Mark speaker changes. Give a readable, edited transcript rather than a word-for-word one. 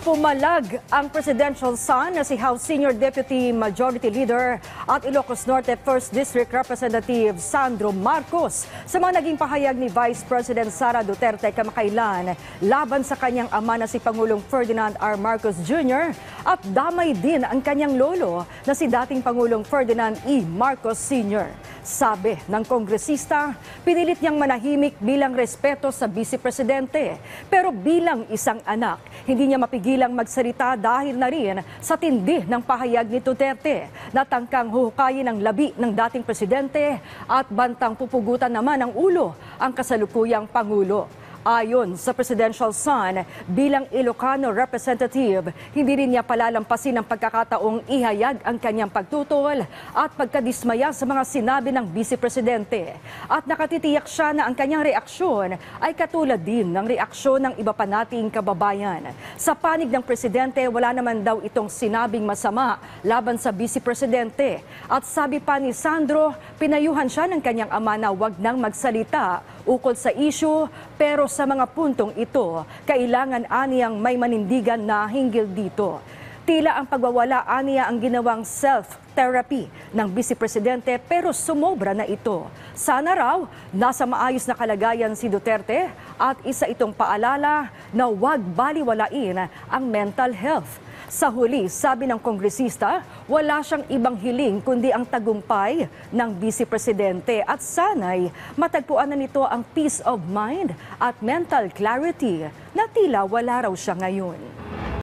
Speaker 1: Pumalag ang presidential son na si House Senior Deputy Majority Leader at Ilocos Norte 1st District Representative Sandro Marcos sa mga naging pahayag ni Vice President Sara Duterte kamakailan laban sa kanyang ama na si Pangulong Ferdinand R. Marcos Jr. at damay din ang kanyang lolo na si dating Pangulong Ferdinand E. Marcos Sr. Sabi ng kongresista, pinilit niyang manahimik bilang respeto sa Vice Presidente. Pero bilang isang anak, hindi niya mapigilang magsalita dahil na rin sa tindi ng pahayag ni Duterte na tangkang huhukayin ang labi ng dating presidente at bantang pupugutan naman ng ulo ang kasalukuyang Pangulo. Ayon sa presidential son, bilang Ilocano representative, hindi rin niya palalampasin ang pagkakataong ihayag ang kanyang pagtutol at pagkadismaya sa mga sinabi ng Vice Presidente. At nakatitiyak siya na ang kanyang reaksyon ay katulad din ng reaksyon ng iba pa nating kababayan. Sa panig ng Presidente, wala naman daw itong sinabing masama laban sa Vice Presidente. At sabi pa ni Sandro, pinayuhan siya ng kanyang ama na wag nang magsalita ukol sa issue, pero sa mga puntong ito, kailangan aniyang may manindigan na hinggil dito. Tila ang pagwawala aniya ang ginawang self-therapy ng Vice Presidente pero sumobra na ito. Sana raw nasa maayos na kalagayan si Duterte at isa itong paalala na huwag baliwalain ang mental health. Sa huli, sabi ng kongresista, wala siyang ibang hiling kundi ang tagumpay ng Vice Presidente at sana'y matagpuan na nito ang peace of mind at mental clarity na tila wala raw siya ngayon.